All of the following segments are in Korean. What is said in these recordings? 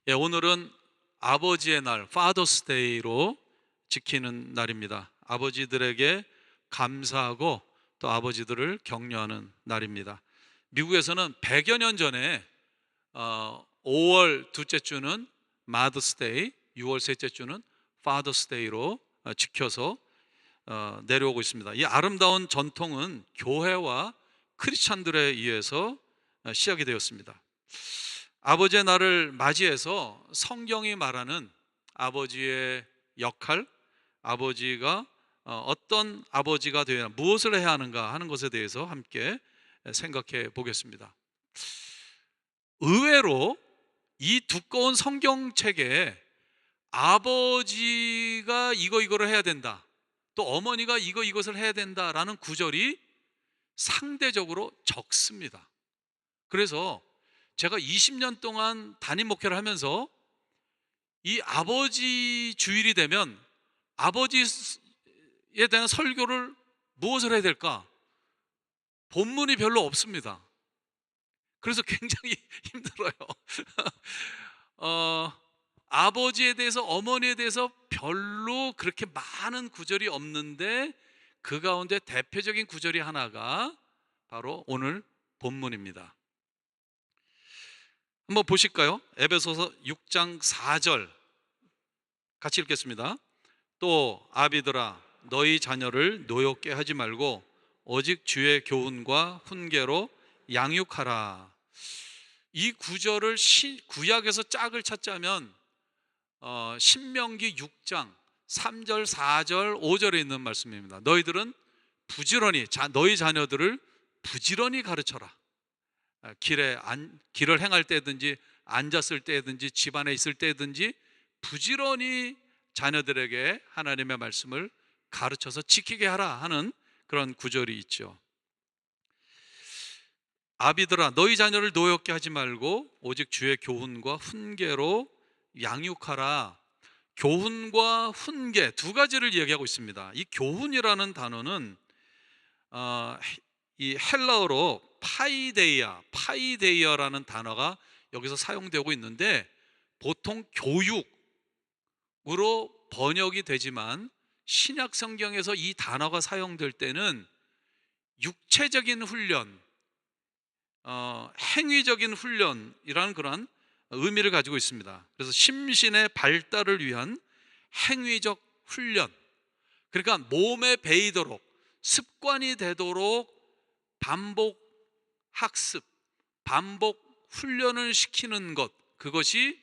예, 오늘은 아버지의 날, Father's Day로 지키는 날입니다. 아버지들에게 감사하고 또 아버지들을 격려하는 날입니다. 미국에서는 100여 년 전에 5월 둘째 주는 Mother's Day, 6월 셋째 주는 Father's Day로 지켜서 내려오고 있습니다. 이 아름다운 전통은 교회와 크리스찬들에 의해서 시작이 되었습니다. 아버지의 날을 맞이해서 성경이 말하는 아버지의 역할, 아버지가 어떤 아버지가 되어야 무엇을 해야 하는가 하는 것에 대해서 함께 생각해 보겠습니다. 의외로 이 두꺼운 성경책에 아버지가 이거를 해야 된다, 또 어머니가 이것을 해야 된다라는 구절이 상대적으로 적습니다. 그래서 제가 20년 동안 담임 목회를 하면서 이 아버지 주일이 되면 아버지에 대한 설교를 무엇을 해야 될까? 본문이 별로 없습니다. 그래서 굉장히 힘들어요. 어, 아버지에 대해서, 어머니에 대해서 별로 그렇게 많은 구절이 없는데 그 가운데 대표적인 구절이 하나가 바로 오늘 본문입니다. 한번 보실까요? 에베소서 6장 4절 같이 읽겠습니다. 또 아비들아 너희 자녀를 노엽게 하지 말고 오직 주의 교훈과 훈계로 양육하라. 이 구절을 구약에서 짝을 찾자면 신명기 6장 3절, 4절, 5절에 있는 말씀입니다. 너희들은 부지런히 너희 자녀들을 부지런히 가르쳐라. 길을 행할 때든지 앉았을 때든지 집안에 있을 때든지 부지런히 자녀들에게 하나님의 말씀을 가르쳐서 지키게 하라 하는 그런 구절이 있죠. 아비들아 너희 자녀를 노엽게 하지 말고 오직 주의 교훈과 훈계로 양육하라. 교훈과 훈계 두 가지를 이야기하고 있습니다. 이 교훈이라는 단어는 이 헬라어로 파이데이아라는 단어가 여기서 사용되고 있는데 보통 교육으로 번역이 되지만 신약 성경에서 이 단어가 사용될 때는 육체적인 훈련, 행위적인 훈련이라는 그런 의미를 가지고 있습니다. 그래서 심신의 발달을 위한 행위적 훈련, 그러니까 몸에 배이도록 습관이 되도록 반복 학습, 반복 훈련을 시키는 것, 그것이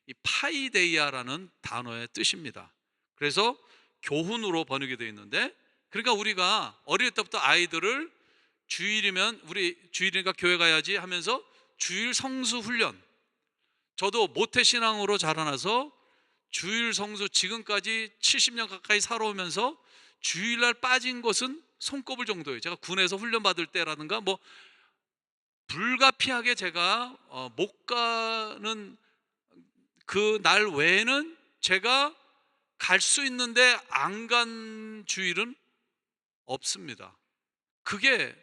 이 파이데이아라는 단어의 뜻입니다. 그래서 교훈으로 번역이 되어 있는데, 그러니까 우리가 어릴 때부터 아이들을 주일이면 우리 주일이니까 교회 가야지 하면서 주일 성수 훈련, 저도 모태신앙으로 자라나서 주일 성수 지금까지 70년 가까이 살아오면서 주일날 빠진 것은 손꼽을 정도예요. 제가 군에서 훈련 받을 때라든가 뭐 불가피하게 제가 못 가는 그 날 외에는 제가 갈 수 있는데 안 간 주일은 없습니다. 그게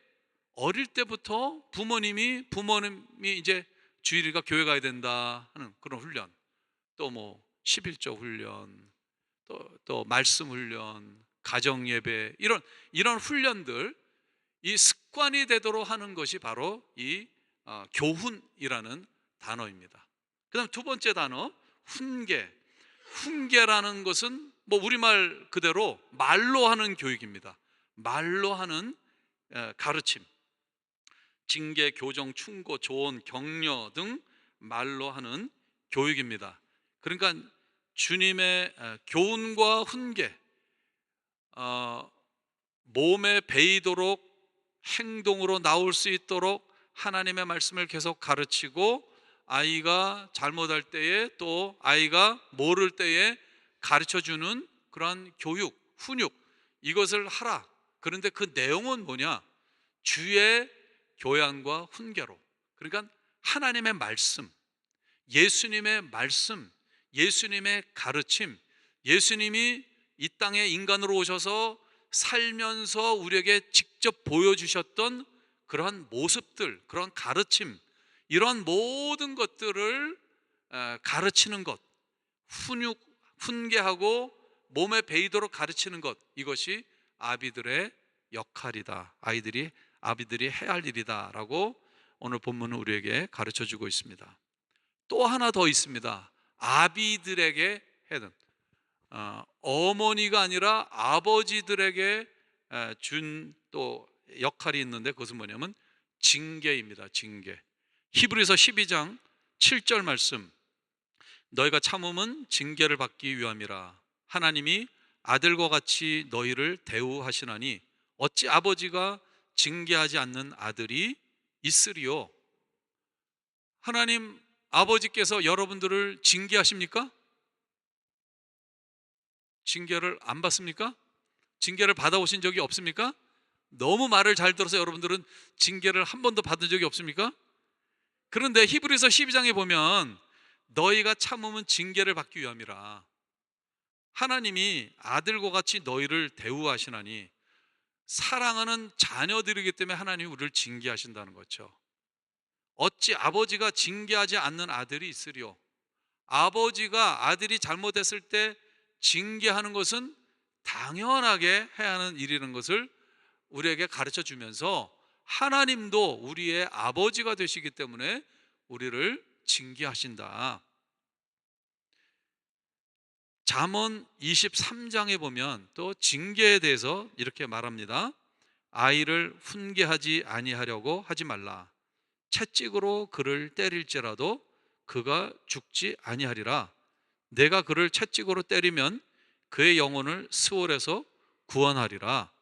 어릴 때부터 부모님이 이제 주일이가 교회 가야 된다 하는 그런 훈련, 또 뭐 11조 훈련, 또 말씀 훈련, 가정 예배, 이런 훈련들, 이 습관이 되도록 하는 것이 바로 이 교훈이라는 단어입니다. 그다음 두 번째 단어 훈계. 훈계라는 것은 뭐 우리말 그대로 말로 하는 교육입니다. 말로 하는 가르침, 징계, 교정, 충고, 조언, 격려 등 말로 하는 교육입니다. 그러니까 주님의 교훈과 훈계, 몸에 배이도록 행동으로 나올 수 있도록 하나님의 말씀을 계속 가르치고, 아이가 잘못할 때에 또 아이가 모를 때에 가르쳐주는 그런 교육, 훈육, 이것을 하라. 그런데 그 내용은 뭐냐? 주의 교양과 훈계로, 그러니까 하나님의 말씀, 예수님의 말씀, 예수님의 가르침, 예수님이 이 땅에 인간으로 오셔서 살면서 우리에게 직접 보여주셨던 그러한 모습들, 그런 가르침, 이런 모든 것들을 가르치는 것, 훈계하고 몸에 배이도록 가르치는 것, 이것이 아비들의 역할이다. 아비들이 해야 할 일이다라고 오늘 본문은 우리에게 가르쳐주고 있습니다. 또 하나 더 있습니다. 아비들에게 해야 되는, 어머니가 아니라 아버지들에게 준 또 역할이 있는데, 그것은 뭐냐면 징계입니다. 징계. 히브리서 12장 7절 말씀, 너희가 참음은 징계를 받기 위함이라. 하나님이 아들과 같이 너희를 대우하시나니 어찌 아버지가 징계하지 않는 아들이 있으리요. 하나님 아버지께서 여러분들을 징계하십니까? 징계를 안 받습니까? 징계를 받아오신 적이 없습니까? 너무 말을 잘 들어서 여러분들은 징계를 한 번도 받은 적이 없습니까? 그런데 히브리서 12장에 보면 너희가 참으면 징계를 받기 위함이라. 하나님이 아들과 같이 너희를 대우하시나니, 사랑하는 자녀들이기 때문에 하나님이 우리를 징계하신다는 거죠. 어찌 아버지가 징계하지 않는 아들이 있으리요. 아버지가 아들이 잘못했을 때 징계하는 것은 당연하게 해야 하는 일이라는 것을 우리에게 가르쳐 주면서, 하나님도 우리의 아버지가 되시기 때문에 우리를 징계하신다. 잠언 23장에 보면 또 징계에 대해서 이렇게 말합니다. 아이를 훈계하지 아니하려고 하지 말라. 채찍으로 그를 때릴지라도 그가 죽지 아니하리라. 내가 그를 채찍으로 때리면 그의 영혼을 스올에서 구원하리라.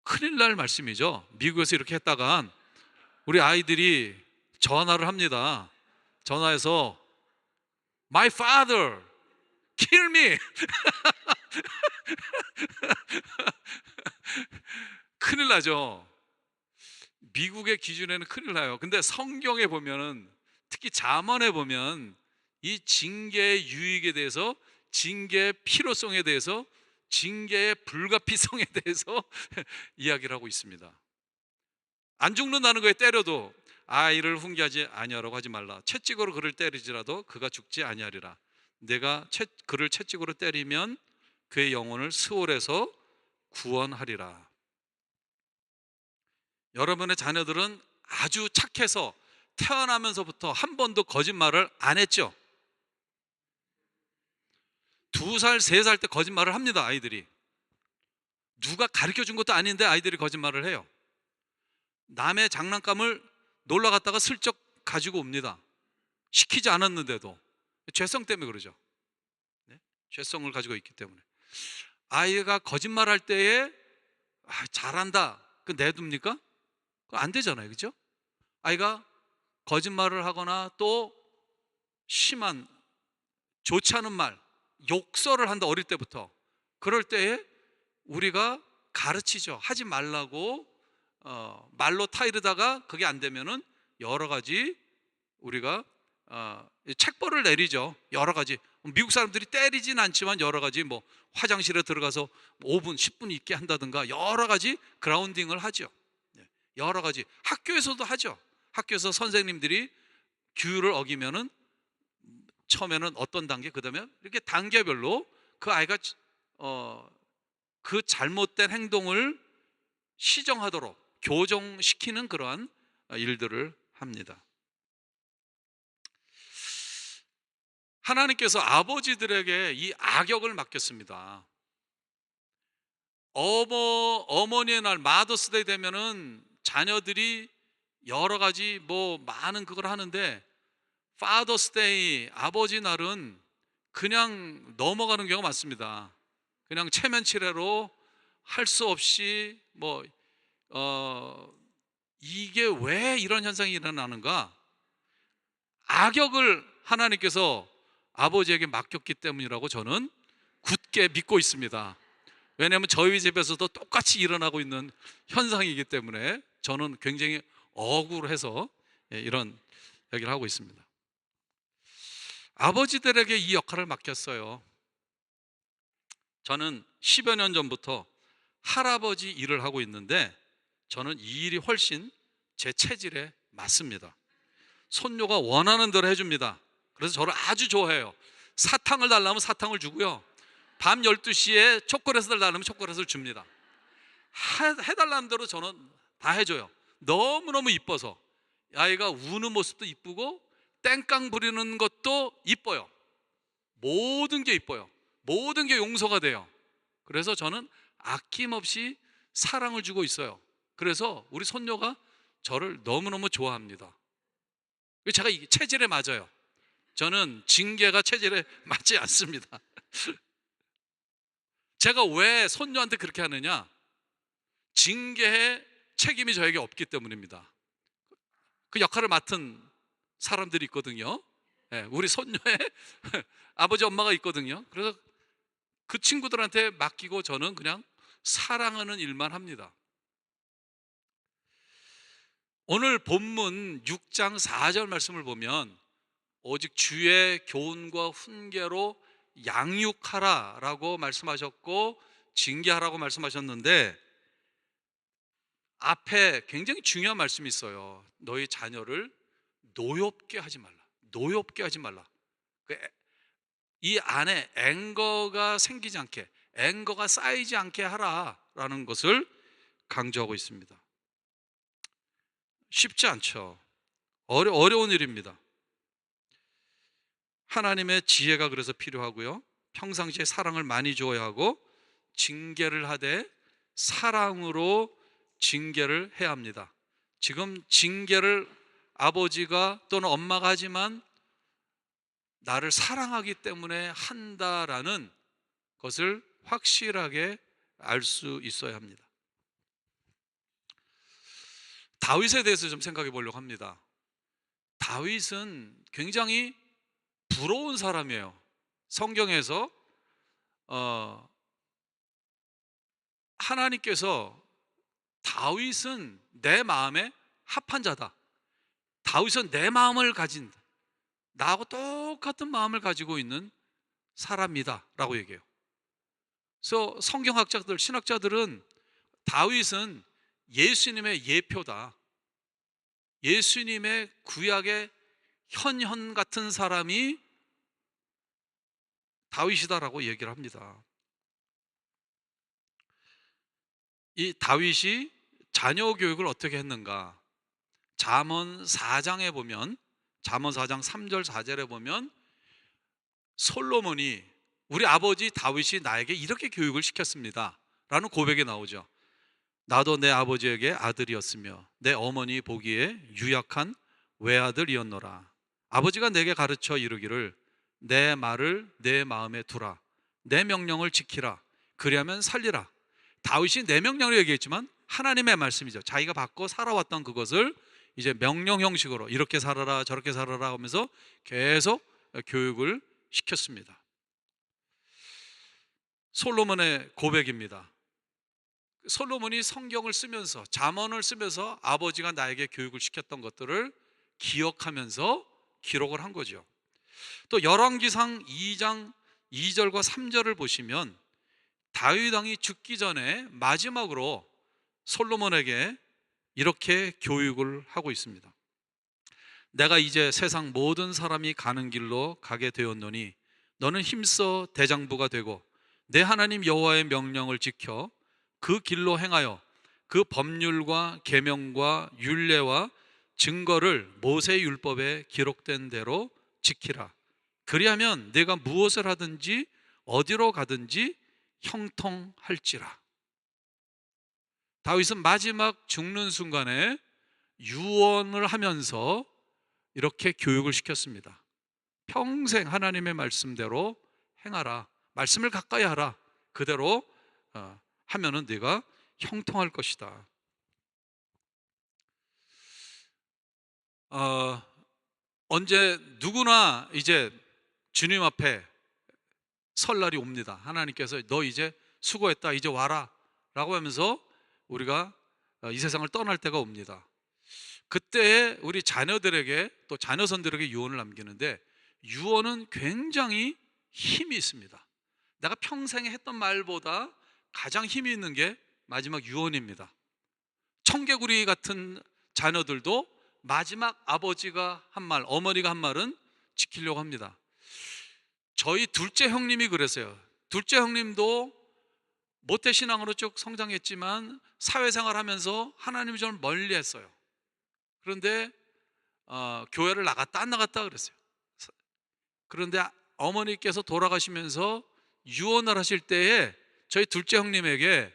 큰일 날 말씀이죠. 미국에서 이렇게 했다간 우리 아이들이 전화를 합니다. 전화해서 My father kill me. 큰일 나죠. 미국의 기준에는 큰일 나요. 근데 성경에 보면은, 특히 잠언에 보면 이 징계의 유익에 대해서, 징계의 필요성에 대해서, 징계의 불가피성에 대해서 이야기를 하고 있습니다. 안 죽는다는 거에 때려도 아이를 훈계하지 아니하라고 하지 말라. 채찍으로 그를 때리지라도 그가 죽지 아니하리라. 내가 그를 채찍으로 때리면 그의 영혼을 스올에서 구원하리라. 여러분의 자녀들은 아주 착해서 태어나면서부터 한 번도 거짓말을 안 했죠. 2살, 3살 때 거짓말을 합니다. 아이들이 누가 가르쳐 준 것도 아닌데 아이들이 거짓말을 해요. 남의 장난감을 놀러 갔다가 슬쩍 가지고 옵니다. 시키지 않았는데도. 죄성 때문에 그러죠. 네? 죄성을 가지고 있기 때문에. 아이가 거짓말할 때에 잘한다, 그 내둡니까? 그거 안 되잖아요. 그죠? 아이가 거짓말을 하거나 또 심한 좋지 않은 말, 욕설을 한다, 어릴 때부터. 그럴 때에 우리가 가르치죠. 하지 말라고. 말로 타이르다가 그게 안 되면은 여러 가지 우리가 책벌을 내리죠. 여러 가지. 미국 사람들이 때리진 않지만 여러 가지, 뭐 화장실에 들어가서 5분, 10분 있게 한다든가 여러 가지 그라운딩을 하죠. 여러 가지. 학교에서도 하죠. 학교에서 선생님들이 규율을 어기면은 처음에는 어떤 단계, 그다음에 이렇게 단계별로 그 아이가 그 잘못된 행동을 시정하도록 교정시키는 그러한 일들을 합니다. 하나님께서 아버지들에게 이 악역을 맡겼습니다. 어머니의 날, 마더스데이 되면은 자녀들이 여러 가지 뭐 많은 그걸 하는데, 파더스데이, 아버지 날은 그냥 넘어가는 경우가 많습니다. 그냥 체면치레로 할 수 없이 이게 왜 이런 현상이 일어나는가? 악역을 하나님께서 아버지에게 맡겼기 때문이라고 저는 굳게 믿고 있습니다. 왜냐하면 저희 집에서도 똑같이 일어나고 있는 현상이기 때문에 저는 굉장히 억울해서 이런 얘기를 하고 있습니다. 아버지들에게 이 역할을 맡겼어요. 저는 10여 년 전부터 할아버지 일을 하고 있는데, 저는 이 일이 훨씬 제 체질에 맞습니다. 손녀가 원하는 대로 해줍니다. 그래서 저를 아주 좋아해요. 사탕을 달라면 사탕을 주고요. 밤 12시에 초콜릿을 달라면 초콜릿을 줍니다. 해달라는 대로 저는 다 해줘요. 너무너무 이뻐서. 아이가 우는 모습도 이쁘고 땡깡 부리는 것도 이뻐요. 모든 게 이뻐요. 모든 게 용서가 돼요. 그래서 저는 아낌없이 사랑을 주고 있어요. 그래서 우리 손녀가 저를 너무너무 좋아합니다. 제가 이 체질에 맞아요. 저는 징계가 체질에 맞지 않습니다. 제가 왜 손녀한테 그렇게 하느냐? 징계의 책임이 저에게 없기 때문입니다. 그 역할을 맡은 사람들이 있거든요. 우리 손녀의 아버지 엄마가 있거든요. 그래서 그 친구들한테 맡기고 저는 그냥 사랑하는 일만 합니다. 오늘 본문 6장 4절 말씀을 보면 오직 주의 교훈과 훈계로 양육하라 라고 말씀하셨고 징계하라고 말씀하셨는데 앞에 굉장히 중요한 말씀이 있어요. 너희 자녀를 노엽게 하지 말라. 노엽게 하지 말라. 이 안에 앵거가 생기지 않게, 앵거가 쌓이지 않게 하라라는 것을 강조하고 있습니다. 쉽지 않죠. 어려운 일입니다. 하나님의 지혜가 그래서 필요하고요. 평상시에 사랑을 많이 줘야 하고 징계를 하되 사랑으로 징계를 해야 합니다. 지금 징계를 아버지가 또는 엄마가 하지만 나를 사랑하기 때문에 한다라는 것을 확실하게 알 수 있어야 합니다. 다윗에 대해서 좀 생각해 보려고 합니다. 다윗은 굉장히 부러운 사람이에요. 성경에서 하나님께서 다윗은 내 마음에 합한 자다. 다윗은 내 마음을 가진, 나하고 똑같은 마음을 가지고 있는 사람이다 라고 얘기해요. 그래서 성경학자들, 신학자들은 다윗은 예수님의 예표다. 예수님의 구약의 현현 같은 사람이 다윗이다라고 얘기를 합니다. 이 다윗이 자녀 교육을 어떻게 했는가? 잠언 4장에 보면, 잠언 4장 3절 4절에 보면 솔로몬이 우리 아버지 다윗이 나에게 이렇게 교육을 시켰습니다 라는 고백이 나오죠. 나도 내 아버지에게 아들이었으며 내 어머니 보기에 유약한 외아들이었노라. 아버지가 내게 가르쳐 이르기를 내 말을 내 마음에 두라. 내 명령을 지키라. 그리하면 살리라. 다윗이 내 명령을 얘기했지만 하나님의 말씀이죠. 자기가 받고 살아왔던 그것을 이제 명령 형식으로 이렇게 살아라 저렇게 살아라 하면서 계속 교육을 시켰습니다. 솔로몬의 고백입니다. 솔로몬이 성경을 쓰면서 잠언을 쓰면서 아버지가 나에게 교육을 시켰던 것들을 기억하면서 기록을 한 거죠. 또 열왕기상 2장 2절과 3절을 보시면 다윗 왕이 죽기 전에 마지막으로 솔로몬에게 이렇게 교육을 하고 있습니다. 내가 이제 세상 모든 사람이 가는 길로 가게 되었노니 너는 힘써 대장부가 되고 내 하나님 여호와의 명령을 지켜 그 길로 행하여 그 법률과 계명과 율례와 증거를 모세 율법에 기록된 대로 지키라. 그리하면 내가 무엇을 하든지 어디로 가든지 형통할지라. 다윗은 마지막 죽는 순간에 유언을 하면서 이렇게 교육을 시켰습니다. 평생 하나님의 말씀대로 행하라. 말씀을 가까이 하라. 그대로 하면은 네가 형통할 것이다. 언제 누구나 이제 주님 앞에 설날이 옵니다. 하나님께서 너 이제 수고했다 이제 와라 라고 하면서 우리가 이 세상을 떠날 때가 옵니다. 그때 우리 자녀들에게 또 자녀선들에게 유언을 남기는데 유언은 굉장히 힘이 있습니다. 내가 평생에 했던 말보다 가장 힘이 있는 게 마지막 유언입니다. 청개구리 같은 자녀들도 마지막 아버지가 한 말, 어머니가 한 말은 지키려고 합니다. 저희 둘째 형님이 그랬어요. 둘째 형님도 모태신앙으로 쭉 성장했지만 사회생활하면서 하나님을 좀 멀리했어요. 그런데 교회를 나갔다 안 나갔다 그랬어요. 그런데 어머니께서 돌아가시면서 유언을 하실 때에 저희 둘째 형님에게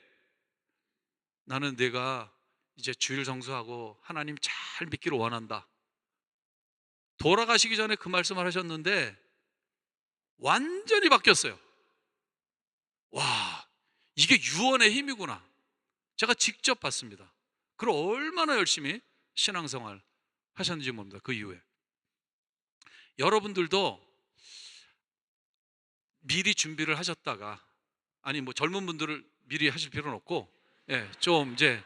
나는 내가 이제 주일 성수하고 하나님 잘 믿기를 원한다. 돌아가시기 전에 그 말씀을 하셨는데 완전히 바뀌었어요. 와, 이게 유언의 힘이구나. 제가 직접 봤습니다. 그걸 얼마나 열심히 신앙생활 하셨는지 모릅니다. 그 이후에. 여러분들도 미리 준비를 하셨다가, 아니 뭐 젊은 분들을 미리 하실 필요는 없고, 예, 좀 이제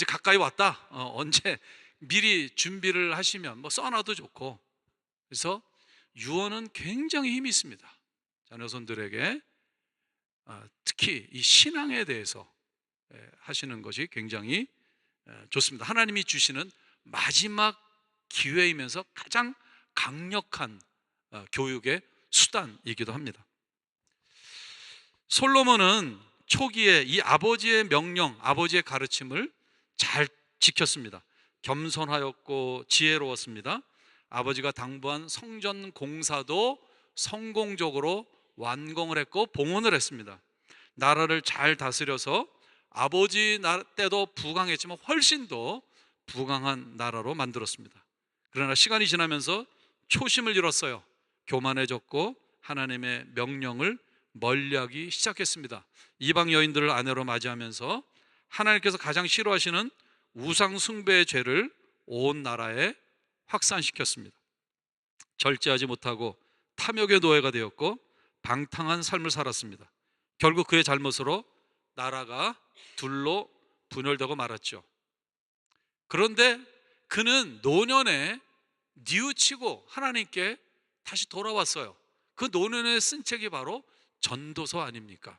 가까이 왔다, 언제 미리 준비를 하시면 뭐 써놔도 좋고. 그래서 유언은 굉장히 힘이 있습니다. 자녀손들에게 특히 이 신앙에 대해서 하시는 것이 굉장히 좋습니다. 하나님이 주시는 마지막 기회이면서 가장 강력한 교육의 수단이기도 합니다. 솔로몬은 초기에 이 아버지의 명령, 아버지의 가르침을 잘 지켰습니다. 겸손하였고 지혜로웠습니다. 아버지가 당부한 성전 공사도 성공적으로 완공을 했고 봉헌을 했습니다. 나라를 잘 다스려서 아버지 때도 부강했지만 훨씬 더 부강한 나라로 만들었습니다. 그러나 시간이 지나면서 초심을 잃었어요. 교만해졌고 하나님의 명령을 멀리하기 시작했습니다. 이방 여인들을 아내로 맞이하면서 하나님께서 가장 싫어하시는 우상 숭배의 죄를 온 나라에 확산시켰습니다. 절제하지 못하고 탐욕의 노예가 되었고 방탕한 삶을 살았습니다. 결국 그의 잘못으로 나라가 둘로 분열되고 말았죠. 그런데 그는 노년에 뉘우치고 하나님께 다시 돌아왔어요. 그 노년에 쓴 책이 바로 전도서 아닙니까?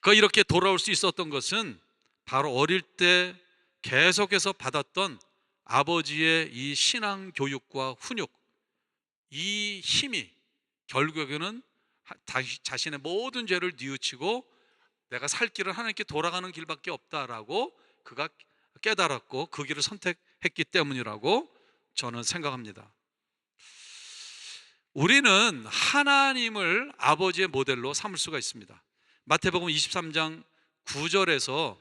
그 이렇게 돌아올 수 있었던 것은 바로 어릴 때 계속해서 받았던 아버지의 이 신앙 교육과 훈육, 이 힘이 결국에는 자신의 모든 죄를 뉘우치고 내가 살 길은 하나님께 돌아가는 길밖에 없다라고 그가 깨달았고 그 길을 선택했기 때문이라고 저는 생각합니다. 우리는 하나님을 아버지의 모델로 삼을 수가 있습니다. 마태복음 23장 9절에서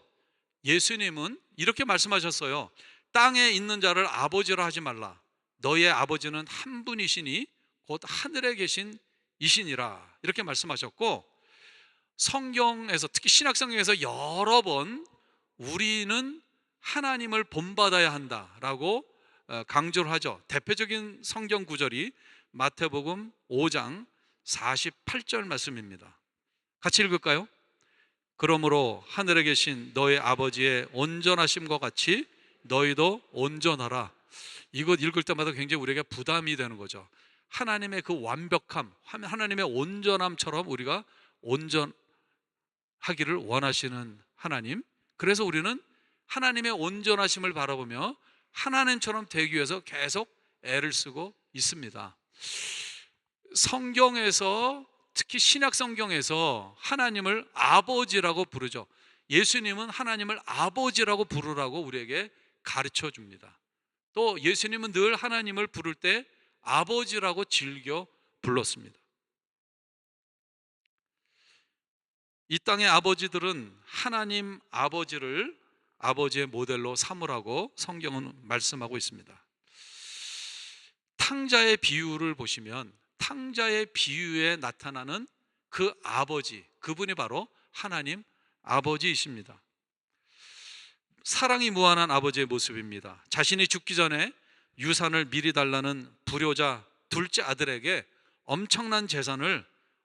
예수님은 이렇게 말씀하셨어요. 땅에 있는 자를 아버지로 하지 말라. 너의 아버지는 한 분이시니 곧 하늘에 계신 이시니라. 이렇게 말씀하셨고, 성경에서 특히 신약성경에서 여러 번 우리는 하나님을 본받아야 한다라고 강조를 하죠. 대표적인 성경 구절이 마태복음 5장 48절 말씀입니다. 같이 읽을까요? 그러므로 하늘에 계신 너의 아버지의 온전하심과 같이 너희도 온전하라. 이것 읽을 때마다 굉장히 우리에게 부담이 되는 거죠. 하나님의 그 완벽함, 하나님의 온전함처럼 우리가 온전하기를 원하시는 하나님. 그래서 우리는 하나님의 온전하심을 바라보며 하나님처럼 되기 위해서 계속 애를 쓰고 있습니다. 성경에서, 특히 신약 성경에서 하나님을 아버지라고 부르죠. 예수님은 하나님을 아버지라고 부르라고 우리에게 가르쳐 줍니다. 또 예수님은 늘 하나님을 부를 때 아버지라고 즐겨 불렀습니다. 이 땅의 아버지들은 하나님 아버지를 아버지의 모델로 삼으라고 성경은 말씀하고 있습니다. 탕자의 비유를 보시면 탕자의 비유에 나타나는 그 아버지, 그분이 바로 하나님 아버지이십니다. 사랑이 무한한 아버지의 모습입니다. 자신이 죽기 전에 유산을 미리 달라는 불효자 둘째 아들에게 엄청난 재산을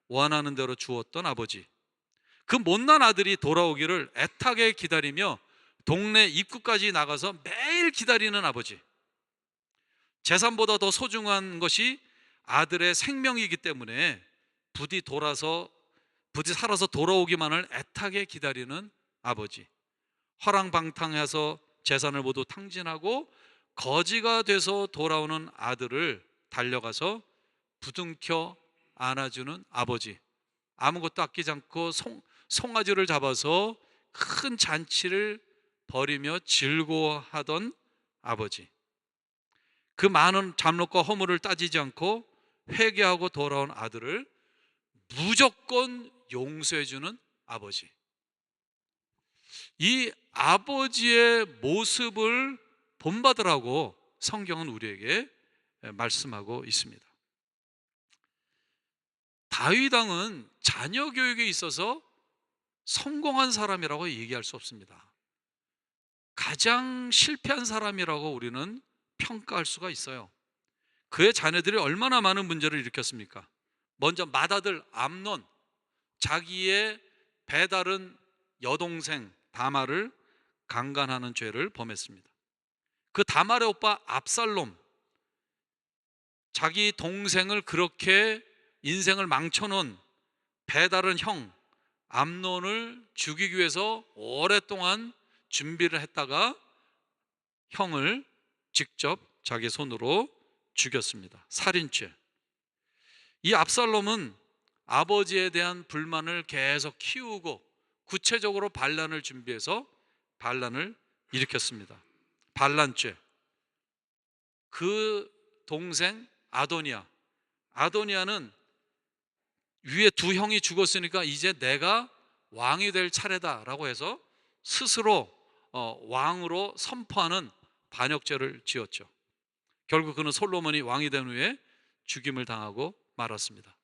원하는 대로 주었던 아버지, 그 못난 아들이 돌아오기를 애타게 기다리며 동네 입구까지 나가서 매일 기다리는 아버지, 재산보다 더 소중한 것이 아들의 생명이기 때문에 부디 살아서 돌아오기만을 애타게 기다리는 아버지, 허랑방탕해서 재산을 모두 탕진하고 거지가 돼서 돌아오는 아들을 달려가서 부둥켜 안아주는 아버지, 아무것도 아끼지 않고 송아지를 잡아서 큰 잔치를 벌이며 즐거워하던 아버지, 그 많은 잘못과 허물을 따지지 않고 회개하고 돌아온 아들을 무조건 용서해주는 아버지, 이 아버지의 모습을 본받으라고 성경은 우리에게 말씀하고 있습니다. 다윗 왕은 자녀 교육에 있어서 성공한 사람이라고 얘기할 수 없습니다. 가장 실패한 사람이라고 우리는 평가할 수가 있어요. 그의 자녀들이 얼마나 많은 문제를 일으켰습니까? 먼저 맏아들 암논, 자기의 배다른 여동생 다말을 강간하는 죄를 범했습니다. 그 다말의 오빠 압살롬, 자기 동생을 그렇게 인생을 망쳐놓은 배다른 형 암논을 죽이기 위해서 오랫동안 준비를 했다가 형을 직접 자기 손으로 죽였습니다. 살인죄. 이 압살롬은 아버지에 대한 불만을 계속 키우고 구체적으로 반란을 준비해서 반란을 일으켰습니다. 반란죄. 그 동생 아도니아는 위에 두 형이 죽었으니까 이제 내가 왕이 될 차례다라고 해서 스스로 왕으로 선포하는 반역죄를 지었죠. 결국 그는 솔로몬이 왕이 된 후에 죽임을 당하고 말았습니다.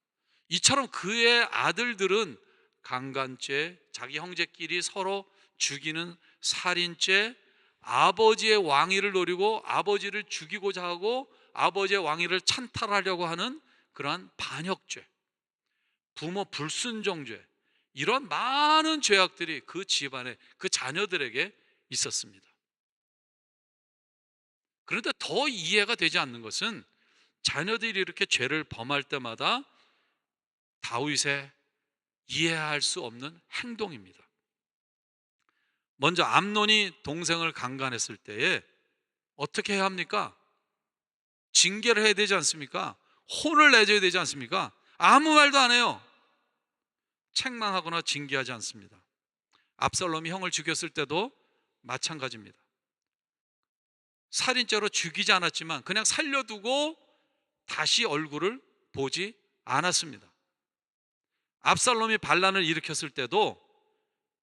이처럼 그의 아들들은 강간죄, 자기 형제끼리 서로 죽이는 살인죄, 아버지의 왕위를 노리고 아버지를 죽이고자 하고 아버지의 왕위를 찬탈하려고 하는 그러한 반역죄, 부모 불순종죄, 이런 많은 죄악들이 그 집안에, 그 자녀들에게 있었습니다. 그런데 더 이해가 되지 않는 것은 자녀들이 이렇게 죄를 범할 때마다 다윗의 이해할 수 없는 행동입니다. 먼저 암논이 동생을 강간했을 때에 어떻게 해야 합니까? 징계를 해야 되지 않습니까? 혼을 내줘야 되지 않습니까? 아무 말도 안 해요. 책망하거나 징계하지 않습니다. 압살롬이 형을 죽였을 때도 마찬가지입니다. 살인죄로 죽이지 않았지만 그냥 살려두고 다시 얼굴을 보지 않았습니다. 압살롬이 반란을 일으켰을 때도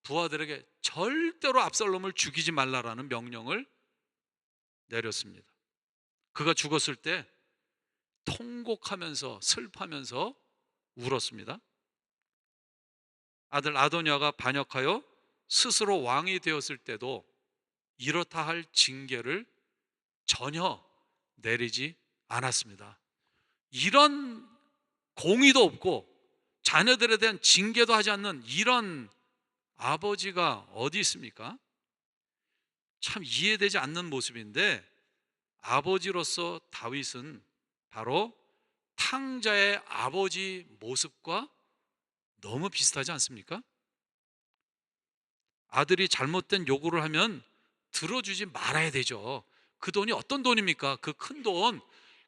부하들에게 절대로 압살롬을 죽이지 말라라는 명령을 내렸습니다. 그가 죽었을 때 통곡하면서 슬퍼하면서 울었습니다. 아들 아도니아가 반역하여 스스로 왕이 되었을 때도 이렇다 할 징계를 전혀 내리지 않았습니다. 이런 공의도 없고 자녀들에 대한 징계도 하지 않는 이런 아버지가 어디 있습니까? 참 이해되지 않는 모습인데, 아버지로서 다윗은 바로 탕자의 아버지 모습과 너무 비슷하지 않습니까? 아들이 잘못된 요구를 하면 들어주지 말아야 되죠. 그 돈이 어떤 돈입니까? 그 큰 돈,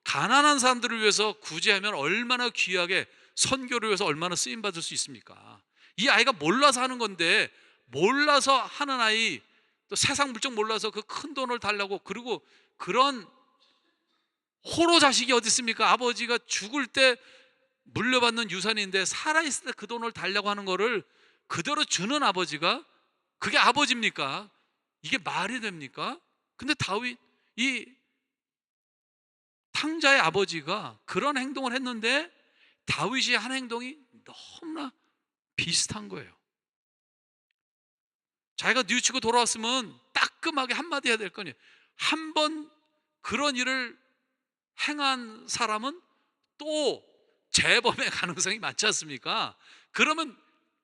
가난한 사람들을 위해서 구제하면 얼마나 귀하게, 선교를 위해서 얼마나 쓰임받을 수 있습니까? 이 아이가 몰라서 하는 건데, 몰라서 하는 아이, 또 세상 물정 몰라서 그 큰 돈을 달라고, 그리고 그런 호로 자식이 어디 있습니까? 아버지가 죽을 때 물려받는 유산인데 살아있을 때 그 돈을 달라고 하는 거를 그대로 주는 아버지가 그게 아버지입니까? 이게 말이 됩니까? 근데 다윗, 이 탕자의 아버지가 그런 행동을 했는데 다윗이 한 행동이 너무나 비슷한 거예요. 자기가 뉘우치고 돌아왔으면 따끔하게 한마디 해야 될 거 아니에요. 한 번 그런 일을 행한 사람은 또 재범의 가능성이 많지 않습니까? 그러면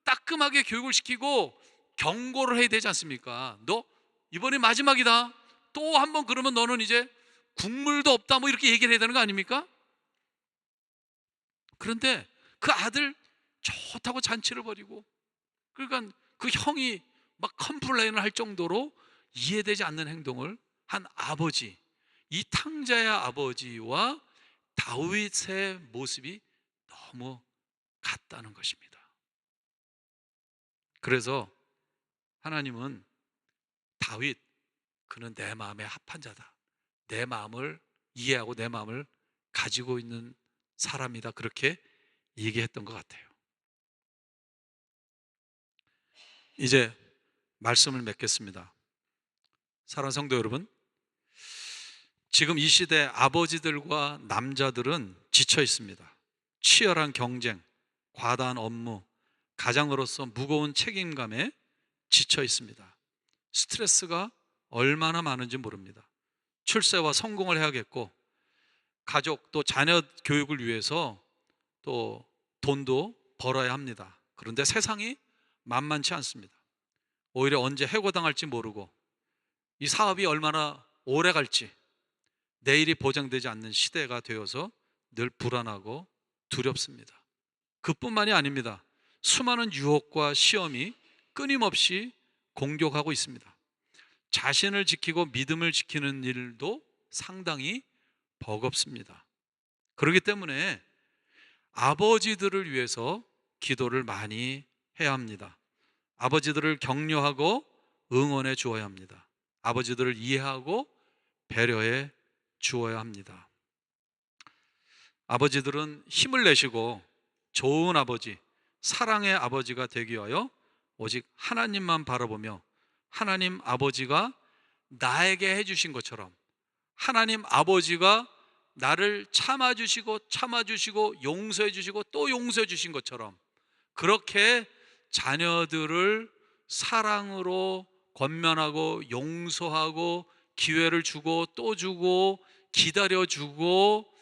따끔하게 교육을 시키고 경고를 해야 되지 않습니까? 너 이번이 마지막이다. 또 한 번 그러면 너는 이제 국물도 없다, 뭐 이렇게 얘기를 해야 되는 거 아닙니까? 그런데 그 아들 좋다고 잔치를 벌이고, 그러니까 그 형이 막 컴플레인을 할 정도로 이해되지 않는 행동을 한 아버지, 이 탕자의 아버지와 다윗의 모습이 너무 같다는 것입니다. 그래서 하나님은 다윗, 그는 내 마음에 합한 자다, 내 마음을 이해하고 내 마음을 가지고 있는 사람이다, 그렇게 얘기했던 것 같아요. 이제 말씀을 맺겠습니다. 사랑하는 성도 여러분, 지금 이 시대 아버지들과 남자들은 지쳐 있습니다. 치열한 경쟁, 과다한 업무, 가장으로서 무거운 책임감에 지쳐 있습니다. 스트레스가 얼마나 많은지 모릅니다. 출세와 성공을 해야겠고, 가족 또 자녀 교육을 위해서 또 돈도 벌어야 합니다. 그런데 세상이 만만치 않습니다. 오히려 언제 해고당할지 모르고, 이 사업이 얼마나 오래 갈지, 내일이 보장되지 않는 시대가 되어서 늘 불안하고 두렵습니다. 그뿐만이 아닙니다. 수많은 유혹과 시험이 끊임없이 공격하고 있습니다. 자신을 지키고 믿음을 지키는 일도 상당히 버겁습니다. 그렇기 때문에 아버지들을 위해서 기도를 많이 해야 합니다. 아버지들을 격려하고 응원해 주어야 합니다. 아버지들을 이해하고 배려해 주어야 합니다. 아버지들은 힘을 내시고 좋은 아버지, 사랑의 아버지가 되기 위하여 오직 하나님만 바라보며 하나님 아버지가 나에게 해주신 것처럼, 하나님 아버지가 나를 참아주시고 용서해주시고 또 용서해주신 것처럼, 그렇게 자녀들을 사랑으로 권면하고 용서하고 기회를 주고 또 주고 기다려주고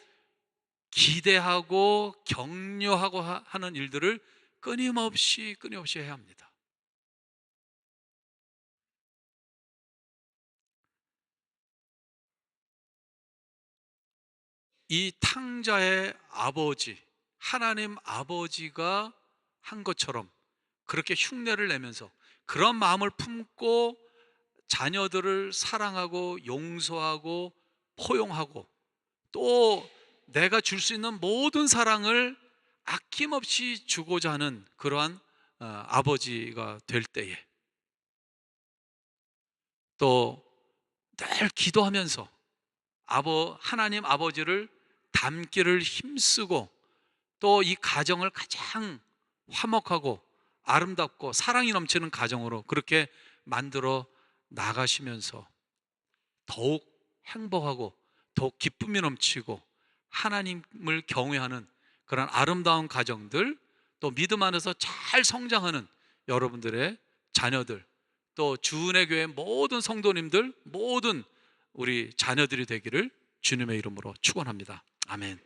기대하고 격려하고 하는 일들을 끊임없이 해야 합니다. 이 탕자의 아버지, 하나님 아버지가 한 것처럼 그렇게 흉내를 내면서 그런 마음을 품고 자녀들을 사랑하고 용서하고 포용하고 또 내가 줄 수 있는 모든 사랑을 아낌없이 주고자 하는 그러한 아버지가 될 때에, 또 늘 기도하면서 하나님 아버지를 닮기를 힘쓰고 또 이 가정을 가장 화목하고 아름답고 사랑이 넘치는 가정으로 그렇게 만들어 나가시면서 더욱 행복하고 더욱 기쁨이 넘치고 하나님을 경외하는 그런 아름다운 가정들, 또 믿음 안에서 잘 성장하는 여러분들의 자녀들, 또 주은혜 교회 모든 성도님들, 모든 우리 자녀들이 되기를 주님의 이름으로 축원합니다. 아멘.